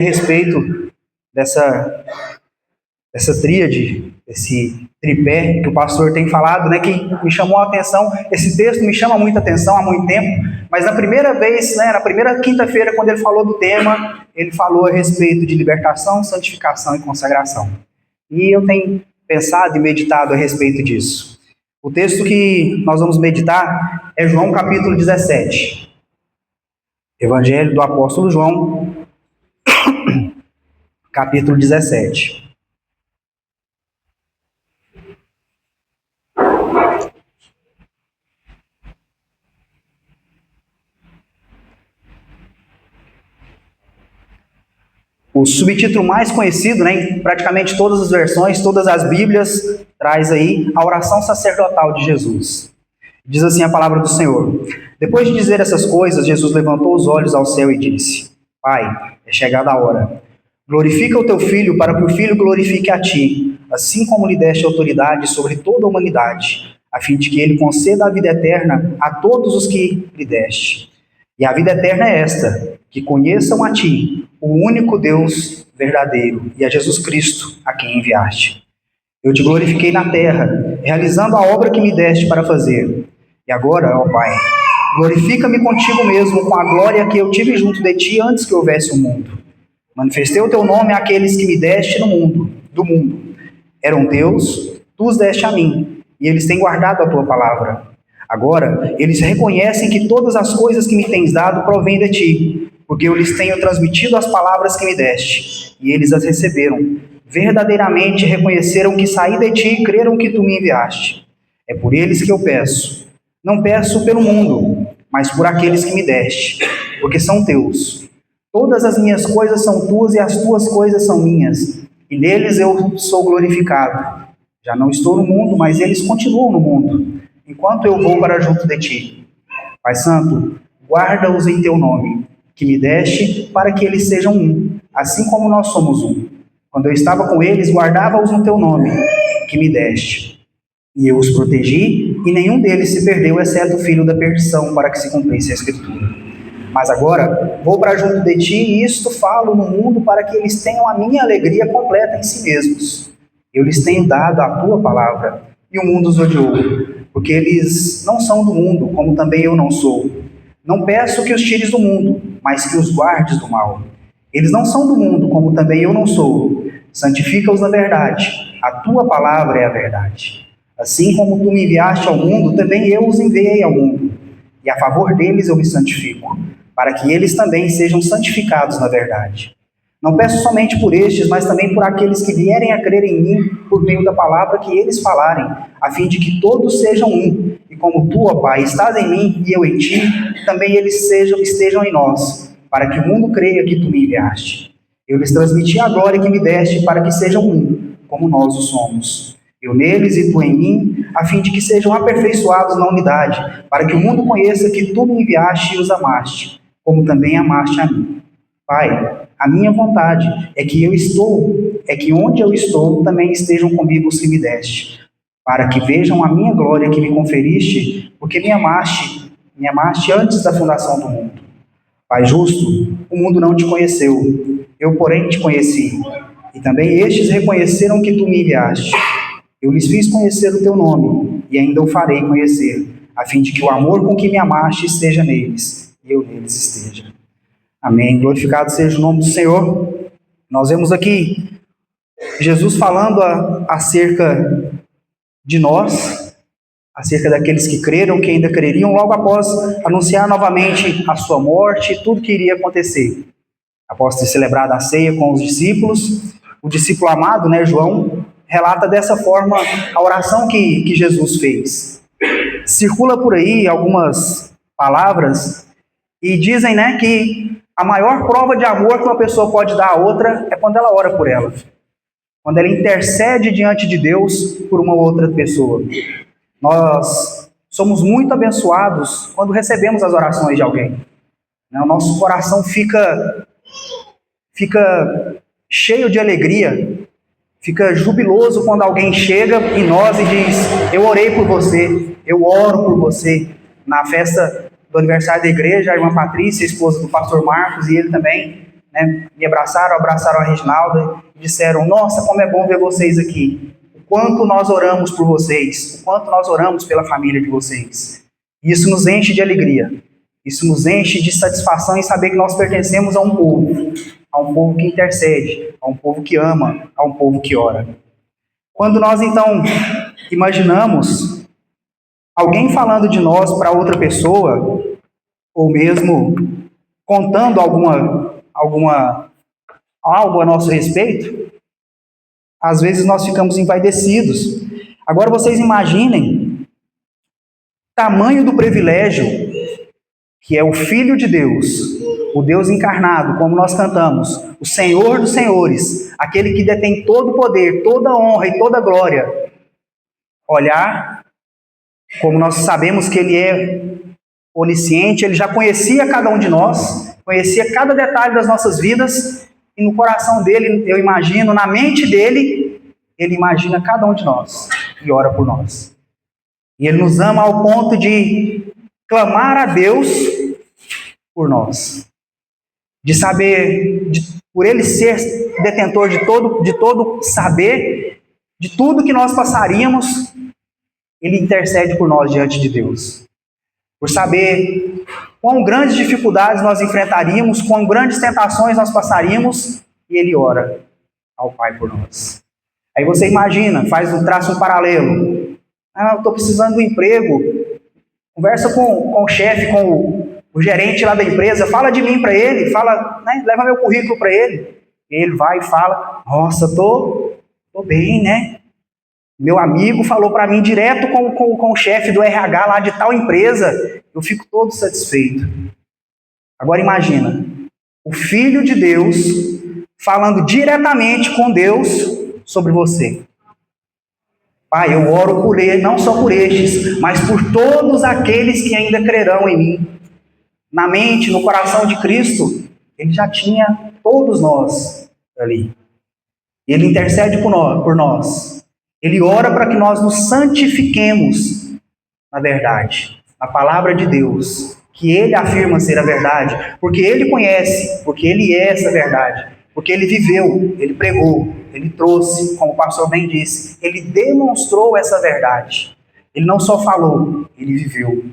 a respeito dessa tríade, esse tripé que o pastor tem falado, né, que me chamou a atenção. Esse texto me chama muita atenção há muito tempo, mas na primeira vez, né, na primeira quinta-feira, quando ele falou do tema, ele falou a respeito de libertação, santificação e consagração. E eu tenho pensado e meditado a respeito disso. O texto que nós vamos meditar é João capítulo 17. Evangelho do apóstolo João, capítulo 17. O subtítulo mais conhecido, né, em praticamente todas as versões, todas as Bíblias, traz aí a oração sacerdotal de Jesus. Diz assim a palavra do Senhor: depois de dizer essas coisas, Jesus levantou os olhos ao céu e disse: Pai, é chegada a hora. Glorifica o teu Filho, para que o Filho glorifique a ti, assim como lhe deste autoridade sobre toda a humanidade, a fim de que ele conceda a vida eterna a todos os que lhe deste. E a vida eterna é esta, que conheçam a ti, o único Deus verdadeiro, e a Jesus Cristo, a quem enviaste. Eu te glorifiquei na terra, realizando a obra que me deste para fazer. E agora, ó Pai, glorifica-me contigo mesmo com a glória que eu tive junto de ti antes que houvesse o mundo. Manifestei o teu nome àqueles que me deste do mundo. Eram teus, tu os deste a mim, e eles têm guardado a tua palavra. Agora, eles reconhecem que todas as coisas que me tens dado provêm de ti, porque eu lhes tenho transmitido as palavras que me deste, e eles as receberam. Verdadeiramente reconheceram que saí de ti e creram que tu me enviaste. É por eles que eu peço. Não peço pelo mundo, mas por aqueles que me deste, porque são teus. Todas as minhas coisas são tuas e as tuas coisas são minhas, e neles eu sou glorificado. Já não estou no mundo, mas eles continuam no mundo, enquanto eu vou para junto de ti. Pai Santo, guarda-os em teu nome, que me deste, para que eles sejam um, assim como nós somos um. Quando eu estava com eles, guardava-os no teu nome, que me deste. E eu os protegi, e nenhum deles se perdeu, exceto o filho da perdição, para que se cumprisse a Escritura. Mas agora vou para junto de ti, e isto falo no mundo, para que eles tenham a minha alegria completa em si mesmos. Eu lhes tenho dado a tua palavra, e o mundo os odiou, porque eles não são do mundo, como também eu não sou. Não peço que os tires do mundo, mas que os guardes do mal. Eles não são do mundo, como também eu não sou. Santifica-os na verdade. A tua palavra é a verdade. Assim como tu me enviaste ao mundo, também eu os enviei ao mundo. E a favor deles eu me santifico, para que eles também sejam santificados na verdade. Não peço somente por estes, mas também por aqueles que vierem a crer em mim por meio da palavra que eles falarem, a fim de que todos sejam um. E como tu, ó Pai, estás em mim e eu em ti, também eles estejam em nós, para que o mundo creia que tu me enviaste. Eu lhes transmiti a glória que me deste, para que sejam um, como nós o somos. Eu neles e tu em mim, a fim de que sejam aperfeiçoados na unidade, para que o mundo conheça que tu me enviaste e os amaste, como também amaste a mim. Pai, a minha vontade é que onde eu estou também estejam comigo os que me deste, para que vejam a minha glória que me conferiste, porque me amaste antes da fundação do mundo. Pai justo, o mundo não te conheceu, eu porém te conheci, e também estes reconheceram que tu me enviaste. Eu lhes fiz conhecer o teu nome, e ainda o farei conhecer, a fim de que o amor com que me amaste esteja neles, e eu neles esteja. Amém. Glorificado seja o nome do Senhor. Nós vemos aqui Jesus falando acerca de nós, acerca daqueles que creram, que ainda creriam, logo após anunciar novamente a sua morte e tudo que iria acontecer. Após ter celebrado a ceia com os discípulos, o discípulo amado, né, João, relata dessa forma a oração que Jesus fez. Circula por aí algumas palavras e dizem, né, que a maior prova de amor que uma pessoa pode dar a outra é quando ela ora por ela. Quando ela intercede diante de Deus por uma outra pessoa. Nós somos muito abençoados quando recebemos as orações de alguém. O nosso coração fica cheio de alegria, fica jubiloso quando alguém chega em nós e diz: eu orei por você, eu oro por você. Na festa do aniversário da igreja, a irmã Patrícia, esposa do pastor Marcos, e ele também né, me abraçaram a Reginalda e disseram: nossa, como é bom ver vocês aqui. O quanto nós oramos por vocês, o quanto nós oramos pela família de vocês. Isso nos enche de alegria. Isso nos enche de satisfação em saber que nós pertencemos a um povo que intercede, a um povo que ama, a um povo que ora. Quando nós, então, imaginamos alguém falando de nós para outra pessoa, ou mesmo contando algo a nosso respeito, às vezes nós ficamos envaidecidos. Agora vocês imaginem o tamanho do privilégio que é o Filho de Deus, o Deus encarnado, como nós cantamos, o Senhor dos Senhores, aquele que detém todo o poder, toda a honra e toda a glória, olhar, como nós sabemos que Ele é onisciente, Ele já conhecia cada um de nós, conhecia cada detalhe das nossas vidas, e no coração dele, eu imagino, na mente dele, Ele imagina cada um de nós e ora por nós. E Ele nos ama ao ponto de clamar a Deus por nós. De saber, por Ele ser detentor de todo saber, de tudo que nós passaríamos, Ele intercede por nós diante de Deus. Por saber quão grandes dificuldades nós enfrentaríamos, quão grandes tentações nós passaríamos, e Ele ora ao Pai por nós. Aí você imagina, traça um paralelo. Eu estou precisando de um emprego. Conversa com o chefe, com o gerente lá da empresa, fala de mim para ele, fala, né, leva meu currículo para ele. Ele vai e fala: nossa, tô bem, né? Meu amigo falou para mim direto com o chefe do RH lá de tal empresa, eu fico todo satisfeito. Agora imagina, o Filho de Deus falando diretamente com Deus sobre você. Pai, eu oro por ele, não só por estes, mas por todos aqueles que ainda crerão em mim. Na mente, no coração de Cristo, Ele já tinha todos nós ali. Ele intercede por nós. Ele ora para que nós nos santifiquemos na verdade, na palavra de Deus, que Ele afirma ser a verdade, porque Ele conhece, porque Ele é essa verdade, porque Ele viveu, Ele pregou, Ele trouxe, como o pastor bem disse, Ele demonstrou essa verdade. Ele não só falou, Ele viveu.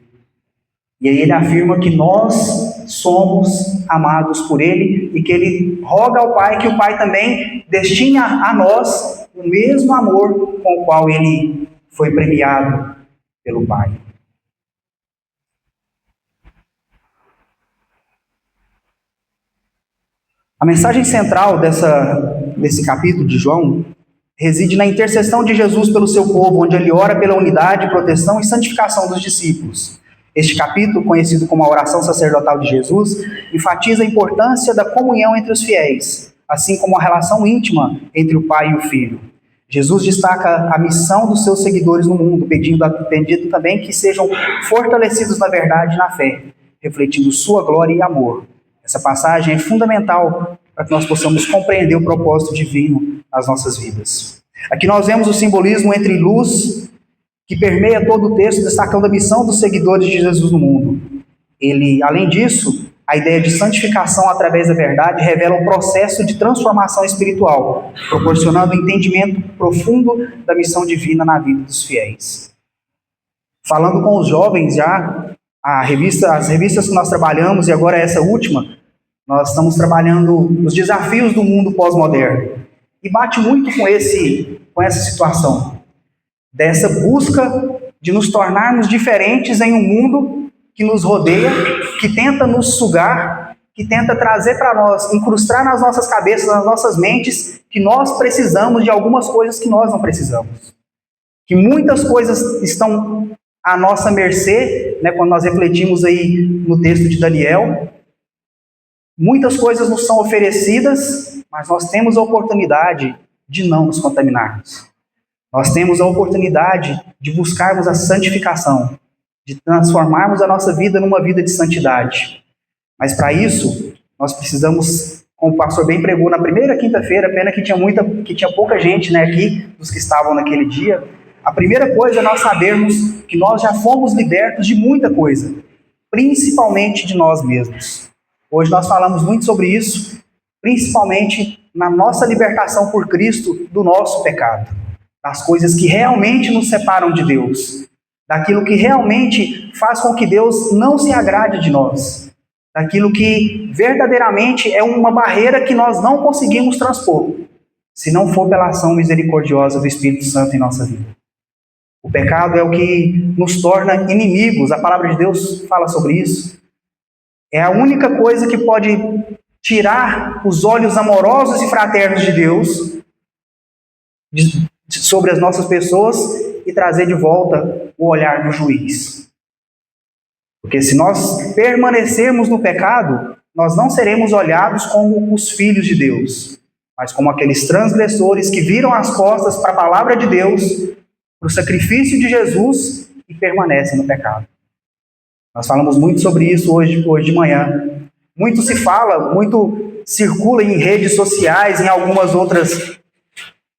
E aí Ele afirma que nós somos amados por Ele e que Ele roga ao Pai que o Pai também destine a nós o mesmo amor com o qual Ele foi premiado pelo Pai. A mensagem central desse capítulo de João reside na intercessão de Jesus pelo seu povo, onde Ele ora pela unidade, proteção e santificação dos discípulos. Este capítulo, conhecido como a oração sacerdotal de Jesus, enfatiza a importância da comunhão entre os fiéis, assim como a relação íntima entre o Pai e o Filho. Jesus destaca a missão dos seus seguidores no mundo, pedindo também que sejam fortalecidos na verdade e na fé, refletindo sua glória e amor. Essa passagem é fundamental para que nós possamos compreender o propósito divino nas nossas vidas. Aqui nós vemos o simbolismo entre luz, que permeia todo o texto, destacando a missão dos seguidores de Jesus no mundo. Ele, além disso, a ideia de santificação através da verdade revela um processo de transformação espiritual, proporcionando um entendimento profundo da missão divina na vida dos fiéis. Falando com os jovens já, as revistas que nós trabalhamos, e agora essa última, nós estamos trabalhando os desafios do mundo pós-moderno. E bate muito com essa situação, dessa busca de nos tornarmos diferentes em um mundo que nos rodeia, que tenta nos sugar, que tenta trazer para nós, incrustar nas nossas cabeças, nas nossas mentes, que nós precisamos de algumas coisas que nós não precisamos. Que muitas coisas estão à nossa mercê, né, quando nós refletimos aí no texto de Daniel. Muitas coisas nos são oferecidas, mas nós temos a oportunidade de não nos contaminarmos. Nós temos a oportunidade de buscarmos a santificação, de transformarmos a nossa vida numa vida de santidade. Mas para isso, nós precisamos, como o pastor bem pregou na primeira quinta-feira, pena que tinha pouca gente, né, aqui, dos que estavam naquele dia. A primeira coisa é nós sabermos que nós já fomos libertos de muita coisa, principalmente de nós mesmos. Hoje nós falamos muito sobre isso, principalmente na nossa libertação por Cristo do nosso pecado, das coisas que realmente nos separam de Deus, daquilo que realmente faz com que Deus não se agrade de nós, daquilo que verdadeiramente é uma barreira que nós não conseguimos transpor, se não for pela ação misericordiosa do Espírito Santo em nossa vida. O pecado é o que nos torna inimigos, a palavra de Deus fala sobre isso. É a única coisa que pode tirar os olhos amorosos e fraternos de Deus sobre as nossas pessoas e trazer de volta o olhar do juiz. Porque se nós permanecermos no pecado, nós não seremos olhados como os filhos de Deus, mas como aqueles transgressores que viram as costas para a palavra de Deus, para o sacrifício de Jesus e permanecem no pecado. Nós falamos muito sobre isso hoje de manhã. Muito se fala, muito circula em redes sociais, em algumas outras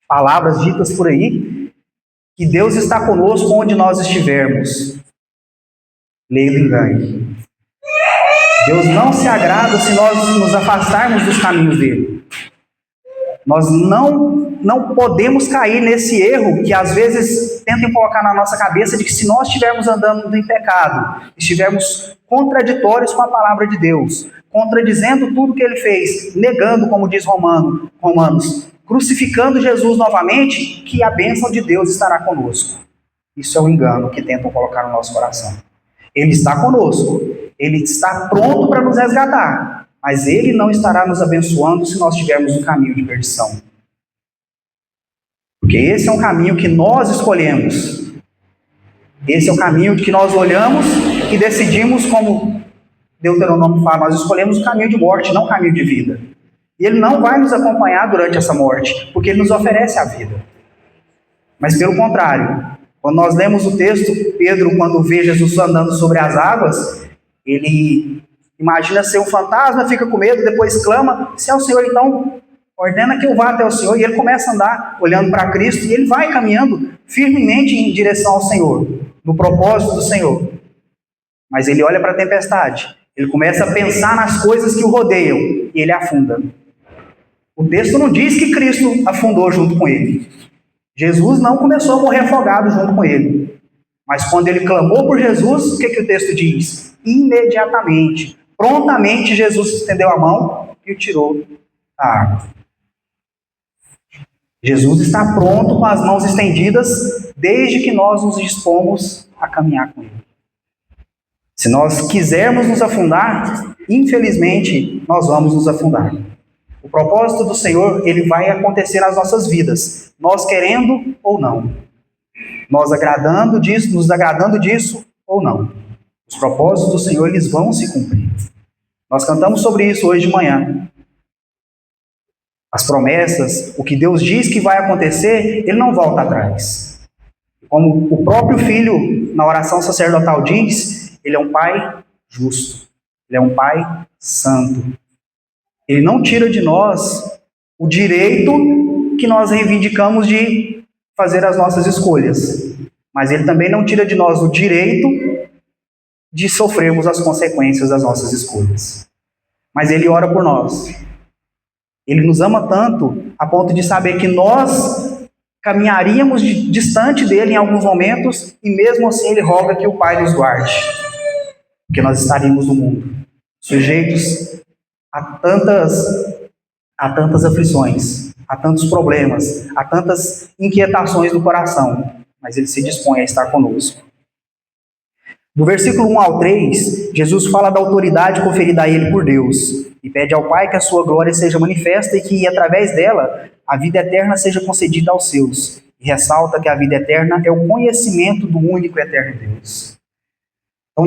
palavras ditas por aí, que Deus está conosco onde nós estivermos. Leia o engano. Deus não se agrada se nós nos afastarmos dos caminhos dele. Nós não podemos cair nesse erro que às vezes tentam colocar na nossa cabeça de que se nós estivermos andando em pecado, estivermos contraditórios com a palavra de Deus, contradizendo tudo que ele fez, negando, como diz Romanos, crucificando Jesus novamente, que a bênção de Deus estará conosco. Isso é um engano que tentam colocar no nosso coração. Ele está conosco, ele está pronto para nos resgatar, mas ele não estará nos abençoando se nós estivermos no caminho de perdição. Porque esse é um caminho que nós escolhemos. Esse é o caminho que nós olhamos e decidimos, como Deuteronômio fala, nós escolhemos o caminho de morte, não o caminho de vida. E ele não vai nos acompanhar durante essa morte, porque ele nos oferece a vida. Mas pelo contrário, quando nós lemos o texto, Pedro, quando vê Jesus andando sobre as águas, ele imagina ser um fantasma, fica com medo, depois clama, se é o Senhor, então ordena que eu vá até o Senhor. E ele começa a andar olhando para Cristo, e ele vai caminhando firmemente em direção ao Senhor, no propósito do Senhor. Mas ele olha para a tempestade, ele começa a pensar nas coisas que o rodeiam, e ele afunda. O texto não diz que Cristo afundou junto com ele. Jesus não começou a morrer afogado junto com ele. Mas quando ele clamou por Jesus, o que o texto diz? Imediatamente, prontamente, Jesus estendeu a mão e o tirou da água. Jesus está pronto com as mãos estendidas desde que nós nos dispomos a caminhar com ele. Se nós quisermos nos afundar, infelizmente, nós vamos nos afundar. O propósito do Senhor, ele vai acontecer nas nossas vidas, nós querendo ou não. Nos agradando disso ou não. Os propósitos do Senhor, eles vão se cumprir. Nós cantamos sobre isso hoje de manhã. As promessas, o que Deus diz que vai acontecer, ele não volta atrás. Como o próprio Filho, na oração sacerdotal diz, ele é um Pai justo. Ele é um Pai santo. Ele não tira de nós o direito que nós reivindicamos de fazer as nossas escolhas. Mas ele também não tira de nós o direito de sofrermos as consequências das nossas escolhas. Mas ele ora por nós. Ele nos ama tanto a ponto de saber que nós caminharíamos distante dele em alguns momentos e mesmo assim ele roga que o Pai nos guarde. Porque nós estaríamos no mundo, sujeitos a tantas aflições, a tantos problemas, a tantas inquietações do coração, mas ele se dispõe a estar conosco. Do versículo 1 ao 3, Jesus fala da autoridade conferida a ele por Deus e pede ao Pai que a sua glória seja manifesta e que, através dela, a vida eterna seja concedida aos seus. E ressalta que a vida eterna é o conhecimento do único e eterno Deus. Então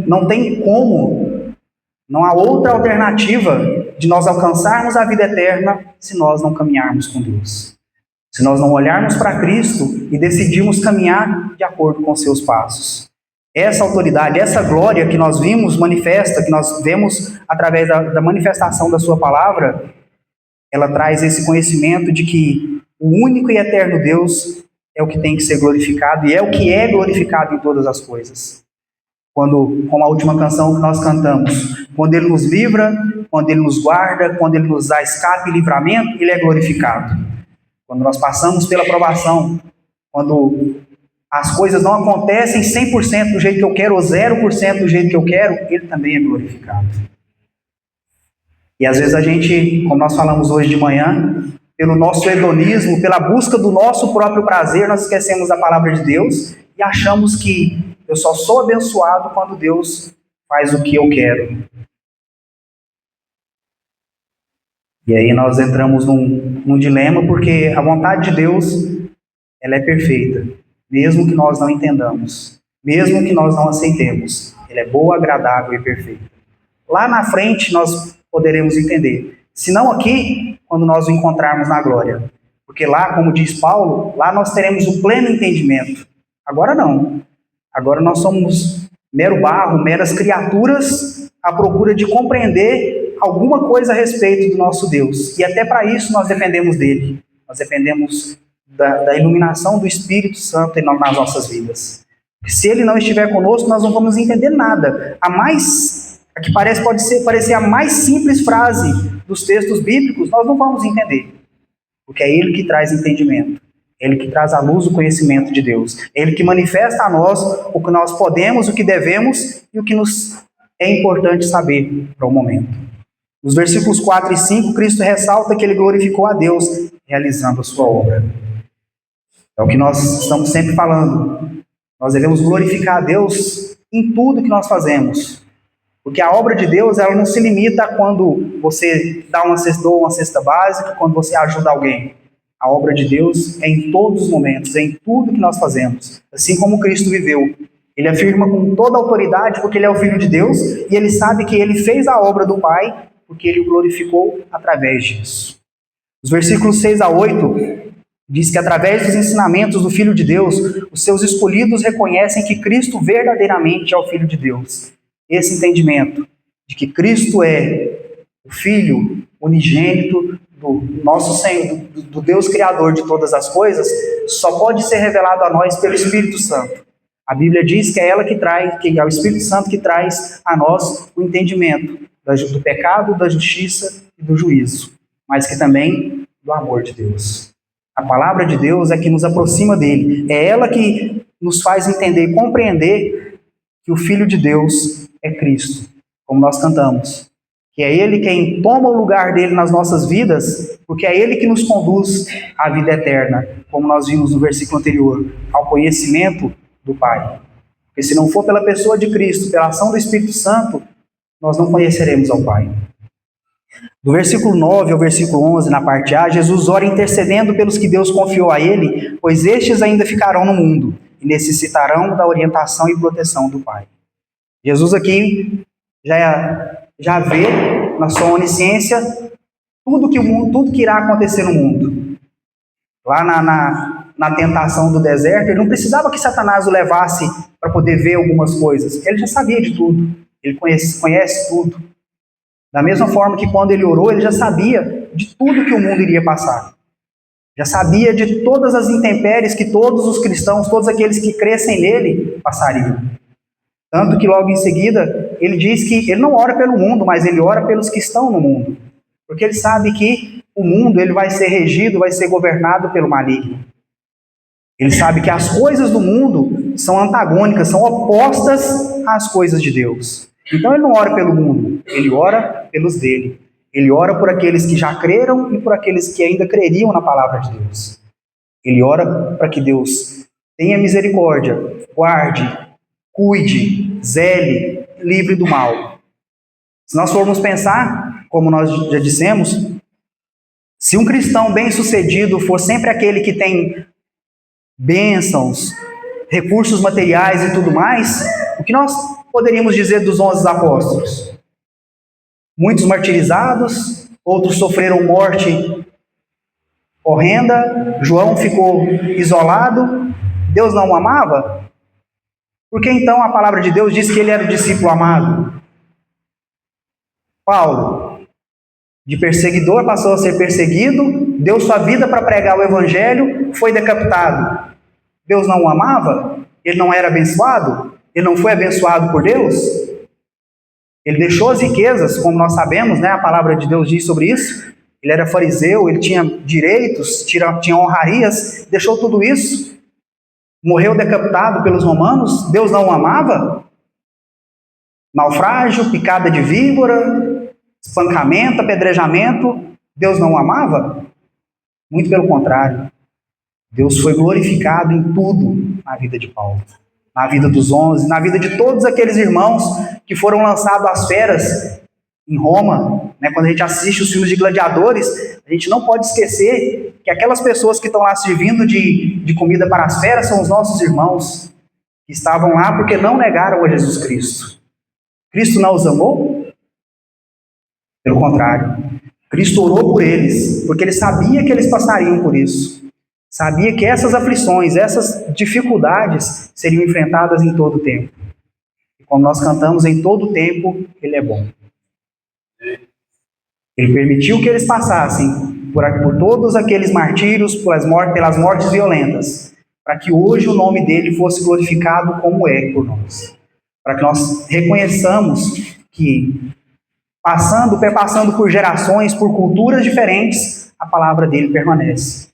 não tem como, não há outra alternativa de nós alcançarmos a vida eterna se nós não caminharmos com Deus. Se nós não olharmos para Cristo e decidirmos caminhar de acordo com seus passos. Essa autoridade, essa glória que nós vimos manifesta, que nós vemos através da manifestação da sua palavra, ela traz esse conhecimento de que o único e eterno Deus é o que tem que ser glorificado e é o que é glorificado em todas as coisas. Como a última canção que nós cantamos, quando ele nos livra quando Ele nos guarda, quando Ele nos dá escape e livramento, Ele é glorificado. Quando nós passamos pela provação, quando as coisas não acontecem 100% do jeito que eu quero, ou 0% do jeito que eu quero, Ele também é glorificado. E às vezes a gente, como nós falamos hoje de manhã, pelo nosso hedonismo, pela busca do nosso próprio prazer, nós esquecemos a palavra de Deus e achamos que eu só sou abençoado quando Deus faz o que eu quero. E aí nós entramos num dilema, porque a vontade de Deus, ela é perfeita, mesmo que nós não entendamos, mesmo que nós não aceitemos. Ela é boa, agradável e perfeita. Lá na frente nós poderemos entender. Se não aqui, quando nós o encontrarmos na glória. Porque lá, como diz Paulo, lá nós teremos o pleno entendimento. Agora não. Agora nós somos mero barro, meras criaturas à procura de compreender alguma coisa a respeito do nosso Deus. E até para isso nós dependemos dele. Nós dependemos da iluminação do Espírito Santo nas nossas vidas. Porque se ele não estiver conosco, nós não vamos entender nada. A que pode parecer a mais simples frase dos textos bíblicos, nós não vamos entender. Porque é ele que traz entendimento. É ele que traz à luz o conhecimento de Deus. É ele que manifesta a nós o que nós podemos, o que devemos e o que nos é importante saber para o momento. Nos versículos 4 e 5, Cristo ressalta que ele glorificou a Deus realizando a sua obra. É o que nós estamos sempre falando. Nós devemos glorificar a Deus em tudo que nós fazemos. Porque a obra de Deus, ela não se limita a quando você dá uma cesta básica, quando você ajuda alguém. A obra de Deus é em todos os momentos, é em tudo que nós fazemos. Assim como Cristo viveu. Ele afirma com toda a autoridade, porque ele é o Filho de Deus, e ele sabe que ele fez a obra do Pai, porque ele o glorificou através disso. Os versículos 6 a 8 diz que através dos ensinamentos do Filho de Deus, os seus escolhidos reconhecem que Cristo verdadeiramente é o Filho de Deus. Esse entendimento de que Cristo é o Filho unigênito do nosso Senhor, do Deus Criador de todas as coisas, só pode ser revelado a nós pelo Espírito Santo. A Bíblia diz que é ela que traz, que é o Espírito Santo que traz a nós o entendimento do pecado, da justiça e do juízo, mas que também do amor de Deus. A palavra de Deus é que nos aproxima dele. É ela que nos faz entender e compreender que o Filho de Deus é Cristo, como nós cantamos. Que é ele quem toma o lugar dele nas nossas vidas, porque é ele que nos conduz à vida eterna, como nós vimos no versículo anterior, ao conhecimento do Pai. Porque se não for pela pessoa de Cristo, pela ação do Espírito Santo, nós não conheceremos ao Pai. Do versículo 9 ao versículo 11, na parte A, Jesus ora intercedendo pelos que Deus confiou a ele, pois estes ainda ficarão no mundo e necessitarão da orientação e proteção do Pai. Jesus aqui já vê na sua onisciência tudo que irá acontecer no mundo. Lá na tentação do deserto, ele não precisava que Satanás o levasse para poder ver algumas coisas. Ele já sabia de tudo. Ele conhece tudo. Da mesma forma que quando ele orou, ele já sabia de tudo que o mundo iria passar. Já sabia de todas as intempéries que todos os cristãos, todos aqueles que crescem nele, passariam. Tanto que logo em seguida, ele diz que ele não ora pelo mundo, mas ele ora pelos que estão no mundo. Porque ele sabe que o mundo ele vai ser regido, vai ser governado pelo maligno. Ele sabe que as coisas do mundo são antagônicas, são opostas às coisas de Deus. Então ele não ora pelo mundo, ele ora pelos dele. Ele ora por aqueles que já creram e por aqueles que ainda creriam na palavra de Deus. Ele ora para que Deus tenha misericórdia, guarde, cuide, zele, livre do mal. Se nós formos pensar, como nós já dissemos, se um cristão bem-sucedido for sempre aquele que tem bênçãos, recursos materiais e tudo mais, o que nós poderíamos dizer dos 11 apóstolos? Muitos martirizados, outros sofreram morte horrenda, João ficou isolado, Deus não o amava? Por que então a palavra de Deus diz que ele era o discípulo amado? Paulo, de perseguidor, passou a ser perseguido, deu sua vida para pregar o evangelho, foi decapitado. Deus não o amava? Ele não era abençoado? Ele não foi abençoado por Deus? Ele deixou as riquezas, como nós sabemos, né? A palavra de Deus diz sobre isso. Ele era fariseu, ele tinha direitos, tinha honrarias, deixou tudo isso, morreu decapitado pelos romanos. Deus não o amava? Naufrágio, picada de víbora, espancamento, apedrejamento, Deus não o amava? Muito pelo contrário. Deus foi glorificado em tudo na vida de Paulo, na vida dos 11, na vida de todos aqueles irmãos que foram lançados às feras em Roma, né? Quando a gente assiste os filmes de gladiadores, a gente não pode esquecer que aquelas pessoas que estão lá servindo de comida para as feras são os nossos irmãos, que estavam lá porque não negaram a Jesus Cristo. Cristo não os amou? Pelo contrário. Cristo orou por eles, porque ele sabia que eles passariam por isso. Sabia que essas aflições, essas dificuldades seriam enfrentadas em todo o tempo. E como nós cantamos, em todo o tempo, ele é bom. Ele permitiu que eles passassem por todos aqueles martírios, pelas mortes violentas, para que hoje o nome dele fosse glorificado como é por nós. Para que nós reconheçamos que, perpassando por gerações, por culturas diferentes, a palavra dele permanece.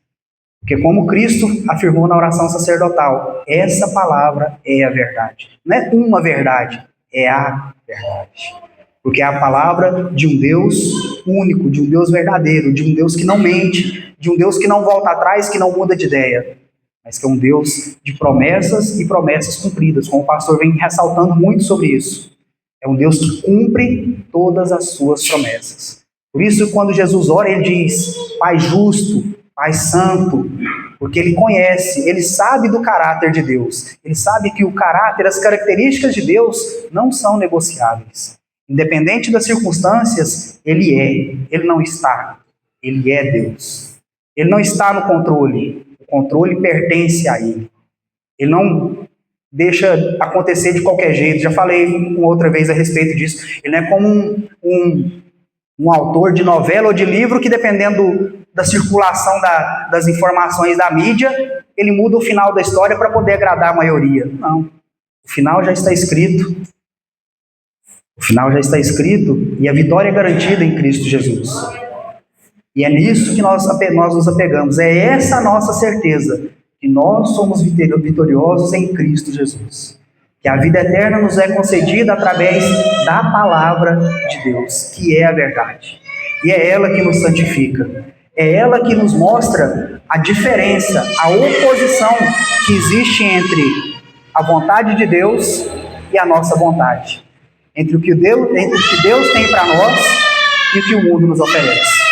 Porque como Cristo afirmou na oração sacerdotal, essa palavra é a verdade. Não é uma verdade, é a verdade. Porque é a palavra de um Deus único, de um Deus verdadeiro, de um Deus que não mente, de um Deus que não volta atrás, que não muda de ideia, mas que é um Deus de promessas e promessas cumpridas, como o pastor vem ressaltando muito sobre isso. É um Deus que cumpre todas as suas promessas. Por isso, quando Jesus ora, ele diz, Pai justo, Pai santo, porque ele conhece, ele sabe do caráter de Deus. Ele sabe que o caráter, as características de Deus não são negociáveis. Independente das circunstâncias, ele não está, ele é Deus. Ele não está no controle, o controle pertence a ele. Ele não deixa acontecer de qualquer jeito. Já falei uma outra vez a respeito disso. Ele não é como um autor de novela ou de livro que, dependendo da circulação das informações da mídia, ele muda o final da história para poder agradar a maioria. Não. O final já está escrito. O final já está escrito e a vitória é garantida em Cristo Jesus. E é nisso que nós nos apegamos. É essa a nossa certeza, que nós somos vitoriosos em Cristo Jesus. Que a vida eterna nos é concedida através da palavra de Deus, que é a verdade. E é ela que nos santifica. É ela que nos mostra a diferença, a oposição que existe entre a vontade de Deus e a nossa vontade. Entre o que Deus tem para nós e o que o mundo nos oferece.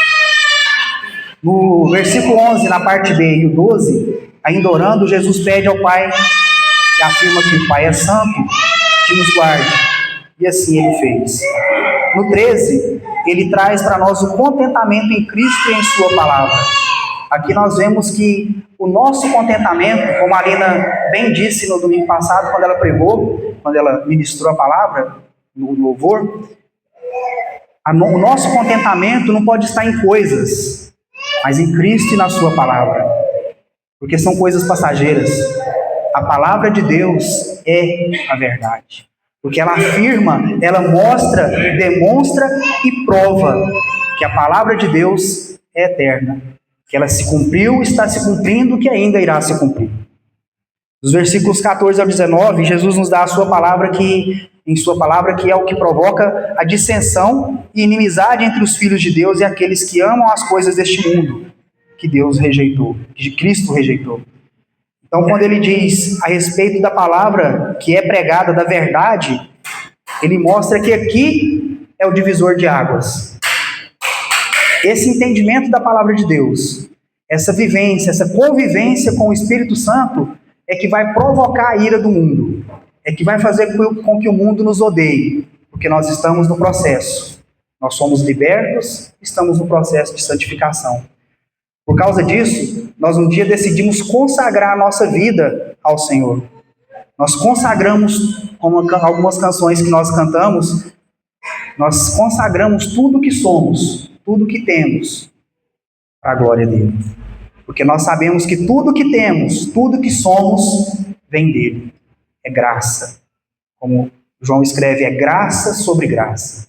No versículo 11, na parte B, e o 12, ainda orando, Jesus pede ao Pai, que afirma que o Pai é santo, que nos guarde. E assim ele fez. No 13, ele traz para nós o contentamento em Cristo e em sua palavra. Aqui nós vemos que o nosso contentamento, como a Alina bem disse no domingo passado, quando ela pregou, quando ela ministrou a palavra, no louvor, o nosso contentamento não pode estar em coisas, mas em Cristo e na sua palavra, porque são coisas passageiras. A palavra de Deus é a verdade, porque ela afirma, ela mostra, demonstra e prova que a palavra de Deus é eterna, que ela se cumpriu, está se cumprindo, que ainda irá se cumprir. Dos versículos 14 ao 19, Jesus nos dá a sua palavra em sua palavra, que é o que provoca a dissensão e inimizade entre os filhos de Deus e aqueles que amam as coisas deste mundo, que Deus rejeitou, que Cristo rejeitou. Então, quando ele diz a respeito da palavra que é pregada, da verdade, ele mostra que aqui é o divisor de águas. Esse entendimento da palavra de Deus, essa vivência, essa convivência com o Espírito Santo, é que vai provocar a ira do mundo. É que vai fazer com que o mundo nos odeie, porque nós estamos no processo. Nós somos libertos, estamos no processo de santificação. Por causa disso, nós um dia decidimos consagrar a nossa vida ao Senhor. Nós consagramos, como algumas canções que nós cantamos, nós consagramos tudo que somos, tudo que temos, para a glória dele. Porque nós sabemos que tudo que temos, tudo que somos, vem dele. É graça. Como João escreve, é graça sobre graça.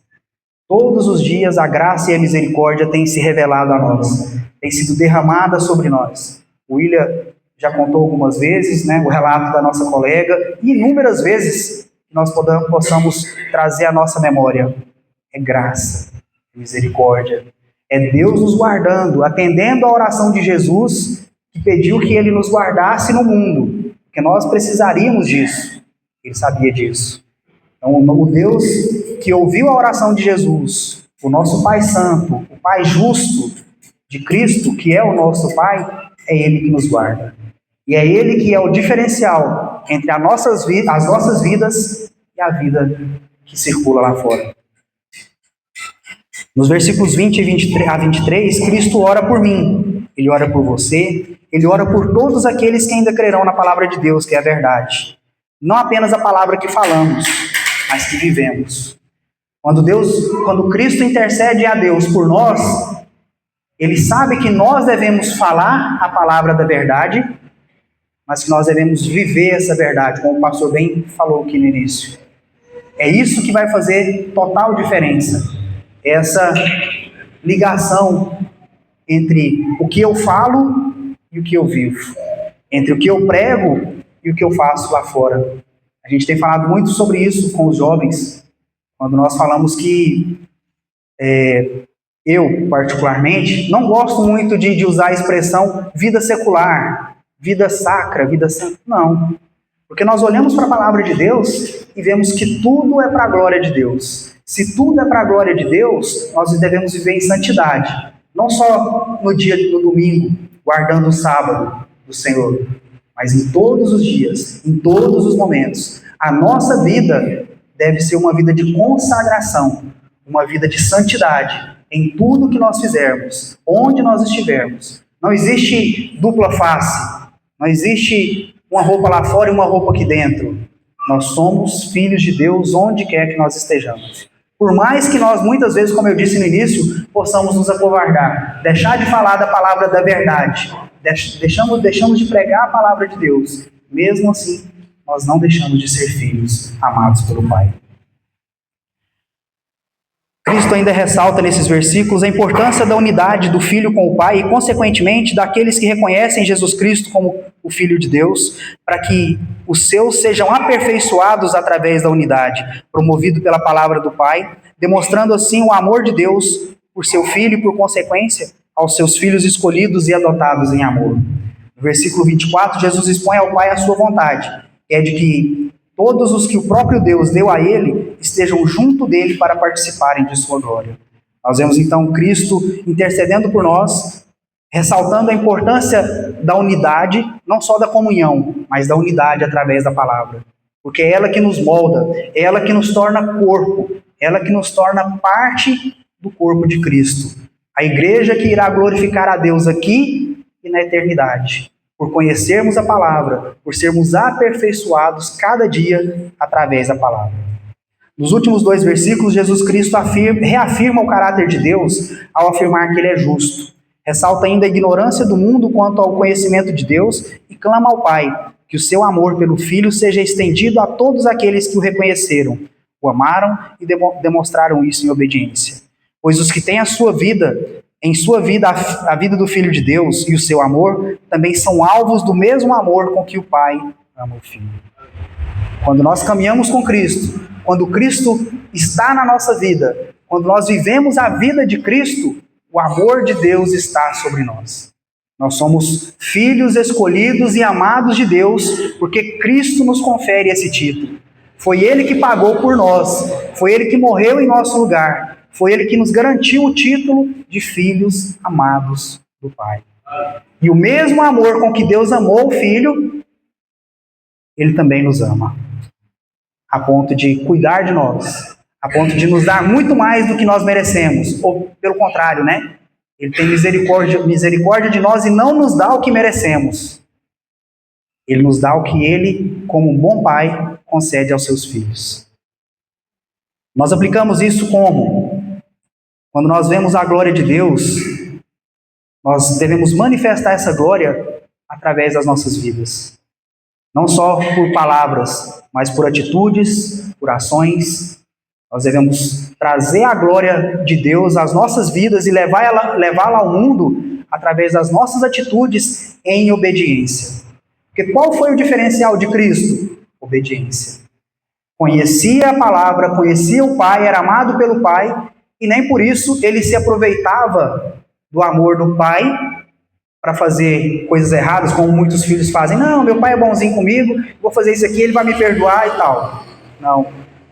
Todos os dias a graça e a misericórdia têm se revelado a nós, têm sido derramada sobre nós. O William já contou algumas vezes, né, o relato da nossa colega, e inúmeras vezes nós possamos trazer à nossa memória. É graça, misericórdia. É Deus nos guardando, atendendo à oração de Jesus, que pediu que Ele nos guardasse no mundo, porque nós precisaríamos disso. Ele sabia disso. Então, o Deus que ouviu a oração de Jesus, o nosso Pai Santo, o Pai justo de Cristo, que é o nosso Pai, é Ele que nos guarda. E é Ele que é o diferencial entre as nossas vidas e a vida que circula lá fora. Nos versículos 20 a 23, Cristo ora por mim, Ele ora por você, Ele ora por todos aqueles que ainda crerão na palavra de Deus, que é a verdade. Não apenas a palavra que falamos, mas que vivemos. Quando Cristo intercede a Deus por nós, Ele sabe que nós devemos falar a palavra da verdade, mas que nós devemos viver essa verdade, como o pastor bem falou aqui no início. É isso que vai fazer total diferença. Essa ligação entre o que eu falo e o que eu vivo. Entre o que eu prego e o que eu faço lá fora. A gente tem falado muito sobre isso com os jovens, quando nós falamos que eu, particularmente, não gosto muito de usar a expressão vida secular, vida sacra, vida santa. Não. Porque nós olhamos para a palavra de Deus e vemos que tudo é para a glória de Deus. Se tudo é para a glória de Deus, nós devemos viver em santidade. Não só no domingo, guardando o sábado do Senhor, mas em todos os dias, em todos os momentos. A nossa vida deve ser uma vida de consagração, uma vida de santidade em tudo que nós fizermos, onde nós estivermos. Não existe dupla face, não existe uma roupa lá fora e uma roupa aqui dentro. Nós somos filhos de Deus onde quer que nós estejamos. Por mais que nós, muitas vezes, como eu disse no início, possamos nos acovardar, deixar de falar da palavra da verdade, deixamos de pregar a palavra de Deus, mesmo assim, nós não deixamos de ser filhos amados pelo Pai. Cristo ainda ressalta nesses versículos a importância da unidade do Filho com o Pai e, consequentemente, daqueles que reconhecem Jesus Cristo como o Filho de Deus, para que os seus sejam aperfeiçoados através da unidade, promovido pela palavra do Pai, demonstrando assim o amor de Deus por seu Filho e, por consequência, aos seus filhos escolhidos e adotados em amor. No versículo 24, Jesus expõe ao Pai a sua vontade, que é de que todos os que o próprio Deus deu a Ele estejam junto dele para participarem de sua glória. Nós vemos então Cristo intercedendo por nós, ressaltando a importância da unidade, não só da comunhão, mas da unidade através da palavra. Porque é ela que nos molda, é ela que nos torna corpo, é ela que nos torna parte do corpo de Cristo. A igreja que irá glorificar a Deus aqui e na eternidade, por conhecermos a palavra, por sermos aperfeiçoados cada dia através da palavra. Nos últimos 2 versículos, Jesus Cristo reafirma o caráter de Deus ao afirmar que Ele é justo. Ressalta ainda a ignorância do mundo quanto ao conhecimento de Deus e clama ao Pai que o seu amor pelo Filho seja estendido a todos aqueles que o reconheceram, o amaram e demonstraram isso em obediência. Pois os que têm em sua vida a vida do Filho de Deus e o seu amor, também são alvos do mesmo amor com que o Pai ama o Filho. Quando nós caminhamos com Cristo, quando Cristo está na nossa vida, quando nós vivemos a vida de Cristo, o amor de Deus está sobre nós. Nós somos filhos escolhidos e amados de Deus, porque Cristo nos confere esse título. Foi Ele que pagou por nós, foi Ele que morreu em nosso lugar, foi Ele que nos garantiu o título de filhos amados do Pai. E o mesmo amor com que Deus amou o Filho, Ele também nos ama, a ponto de cuidar de nós, a ponto de nos dar muito mais do que nós merecemos, ou pelo contrário, né? Ele tem misericórdia de nós e não nos dá o que merecemos. Ele nos dá o que Ele, como um bom Pai, concede aos seus filhos. Nós aplicamos isso como? Quando nós vemos a glória de Deus, nós devemos manifestar essa glória através das nossas vidas. Não só por palavras, mas por atitudes, orações, nós devemos trazer a glória de Deus às nossas vidas e levá-la ao mundo através das nossas atitudes em obediência. Porque qual foi o diferencial de Cristo? Obediência. Conhecia a palavra, conhecia o Pai, era amado pelo Pai, e nem por isso ele se aproveitava do amor do Pai para fazer coisas erradas, como muitos filhos fazem. Não, meu pai é bonzinho comigo, vou fazer isso aqui, ele vai me perdoar e tal. Não.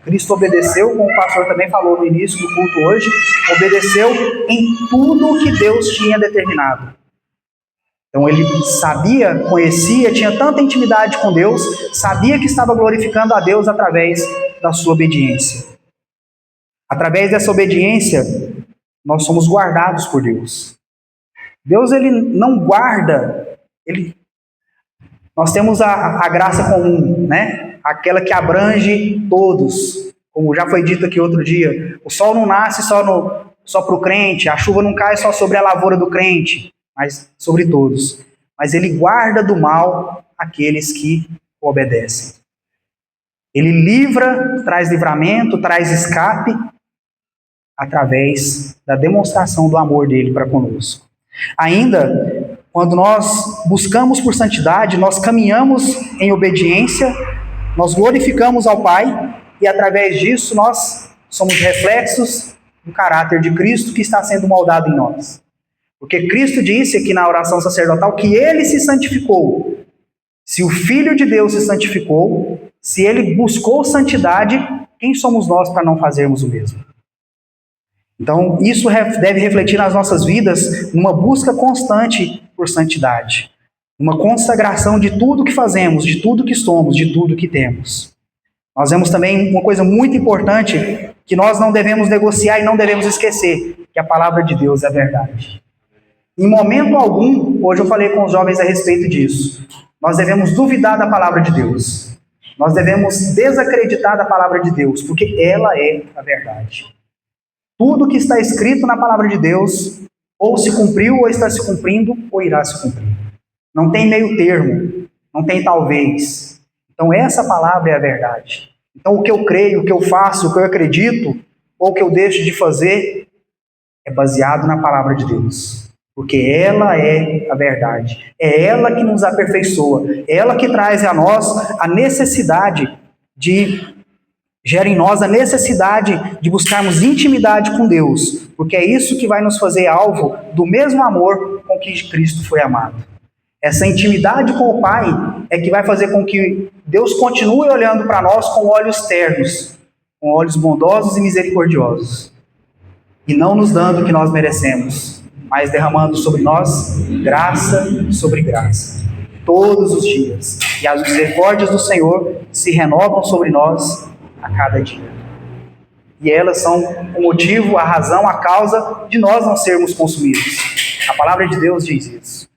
Cristo obedeceu, como o pastor também falou no início do culto hoje, obedeceu em tudo que Deus tinha determinado. Então ele sabia, conhecia, tinha tanta intimidade com Deus, sabia que estava glorificando a Deus através da sua obediência. Através dessa obediência, nós somos guardados por Deus. Deus, ele não guarda, nós temos a graça comum, né? Aquela que abrange todos. Como já foi dito aqui outro dia, o sol não nasce só para o crente, a chuva não cai só sobre a lavoura do crente, mas sobre todos. Mas ele guarda do mal aqueles que o obedecem. Ele livra, traz livramento, traz escape, através da demonstração do amor dele para conosco. Ainda, quando nós buscamos por santidade, nós caminhamos em obediência, nós glorificamos ao Pai, e através disso nós somos reflexos do caráter de Cristo que está sendo moldado em nós. Porque Cristo disse aqui na oração sacerdotal que ele se santificou. Se o Filho de Deus se santificou, se ele buscou santidade, quem somos nós para não fazermos o mesmo? Então, isso deve refletir nas nossas vidas numa busca constante por santidade. Uma consagração de tudo que fazemos, de tudo que somos, de tudo que temos. Nós vemos também uma coisa muito importante que nós não devemos negociar e não devemos esquecer, que a palavra de Deus é a verdade. Em momento algum, hoje eu falei com os jovens a respeito disso, nós devemos duvidar da palavra de Deus. Nós devemos desacreditar da palavra de Deus, porque ela é a verdade. Tudo que está escrito na palavra de Deus, ou se cumpriu, ou está se cumprindo, ou irá se cumprir. Não tem meio termo, não tem talvez. Então essa palavra é a verdade. Então o que eu creio, o que eu faço, o que eu acredito, ou o que eu deixo de fazer, é baseado na palavra de Deus. Porque ela é a verdade. É ela que nos aperfeiçoa. É ela que traz a nós a necessidade gera em nós a necessidade de buscarmos intimidade com Deus, porque é isso que vai nos fazer alvo do mesmo amor com que Cristo foi amado. Essa intimidade com o Pai é que vai fazer com que Deus continue olhando para nós com olhos ternos, com olhos bondosos e misericordiosos, e não nos dando o que nós merecemos, mas derramando sobre nós graça sobre graça, todos os dias. E as misericórdias do Senhor se renovam sobre nós a cada dia. E elas são o motivo, a razão, a causa de nós não sermos consumidos. A palavra de Deus diz isso.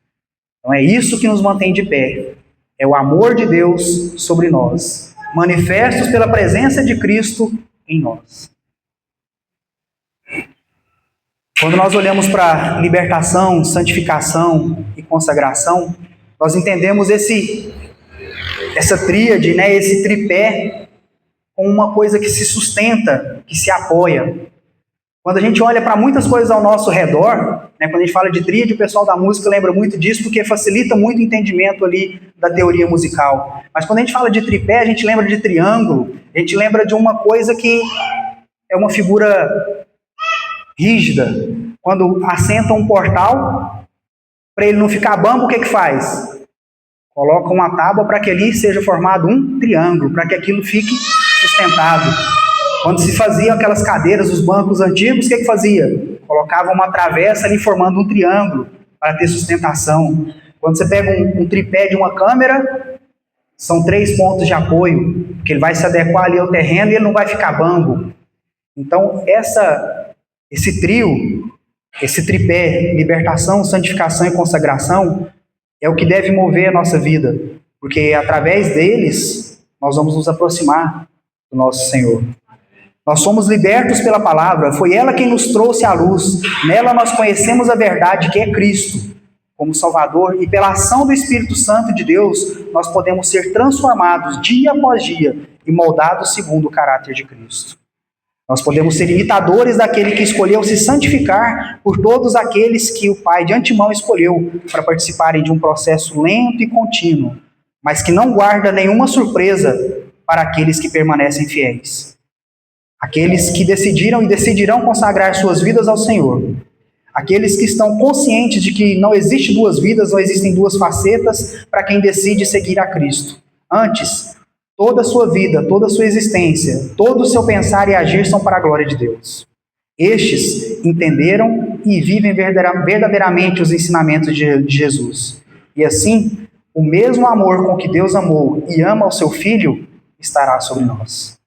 Então é isso que nos mantém de pé. É o amor de Deus sobre nós, manifestos pela presença de Cristo em nós. Quando nós olhamos para libertação, santificação e consagração, nós entendemos essa tríade, né, esse tripé, com uma coisa que se sustenta, que se apoia. Quando a gente olha para muitas coisas ao nosso redor, né, quando a gente fala de tríade, o pessoal da música lembra muito disso, porque facilita muito o entendimento ali da teoria musical. Mas quando a gente fala de tripé, a gente lembra de triângulo, a gente lembra de uma coisa que é uma figura rígida. Quando assenta um portal, para ele não ficar bambo, o que faz? Coloca uma tábua para que ali seja formado um triângulo, para que aquilo fique sustentado. Quando se faziam aquelas cadeiras, os bancos antigos, o que fazia? Colocava uma travessa ali formando um triângulo para ter sustentação. Quando você pega um tripé de uma câmera, são 3 pontos de apoio, porque ele vai se adequar ali ao terreno e ele não vai ficar bambo. Então, esse trio, esse tripé, libertação, santificação e consagração, é o que deve mover a nossa vida, porque através deles nós vamos nos aproximar do nosso Senhor. Nós somos libertos pela palavra, foi ela quem nos trouxe à luz, nela nós conhecemos a verdade que é Cristo. como Salvador, e pela ação do Espírito Santo de Deus, nós podemos ser transformados dia após dia e moldados segundo o caráter de Cristo. Nós podemos ser imitadores daquele que escolheu se santificar por todos aqueles que o Pai de antemão escolheu para participarem de um processo lento e contínuo, mas que não guarda nenhuma surpresa para aqueles que permanecem fiéis. Aqueles que decidiram e decidirão consagrar suas vidas ao Senhor. Aqueles que estão conscientes de que não existe duas vidas, não existem duas facetas para quem decide seguir a Cristo. Antes, toda a sua vida, toda a sua existência, todo o seu pensar e agir são para a glória de Deus. Estes entenderam e vivem verdadeiramente os ensinamentos de Jesus. E assim, o mesmo amor com que Deus amou e ama o seu Filho estará sobre nós.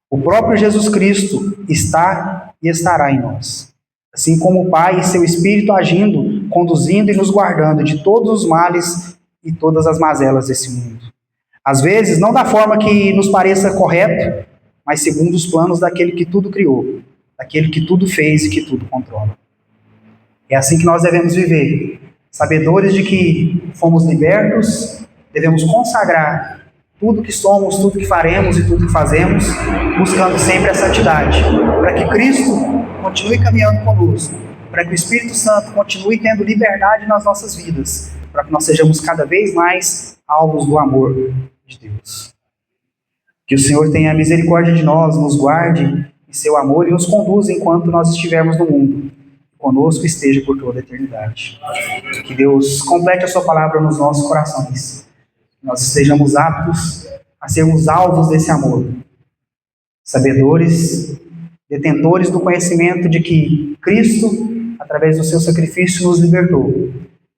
O próprio Jesus Cristo está e estará em nós. Assim como o Pai e seu Espírito agindo, conduzindo e nos guardando de todos os males e todas as mazelas desse mundo. Às vezes, não da forma que nos pareça correto, mas segundo os planos daquele que tudo criou, daquele que tudo fez e que tudo controla. É assim que nós devemos viver, sabedores de que fomos libertos, devemos consagrar tudo que somos, tudo que faremos e tudo que fazemos, buscando sempre a santidade, para que Cristo continue caminhando conosco, para que o Espírito Santo continue tendo liberdade nas nossas vidas, para que nós sejamos cada vez mais alvos do amor de Deus. Que o Senhor tenha misericórdia de nós, nos guarde em seu amor e nos conduza enquanto nós estivermos no mundo. Conosco esteja por toda a eternidade. Que Deus complete a sua palavra nos nossos corações. Que nós estejamos aptos a sermos alvos desse amor. Sabedores, detentores do conhecimento de que Cristo, através do seu sacrifício, nos libertou.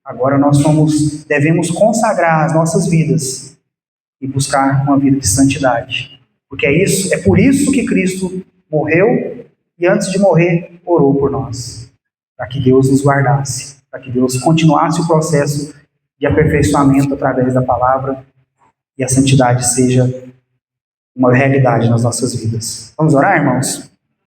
Agora nós devemos consagrar as nossas vidas e buscar uma vida de santidade. Porque é por isso que Cristo morreu e antes de morrer orou por nós. Para que Deus nos guardasse, para que Deus continuasse o processo de aperfeiçoamento através da palavra e a santidade seja uma realidade nas nossas vidas. Vamos orar, irmãos?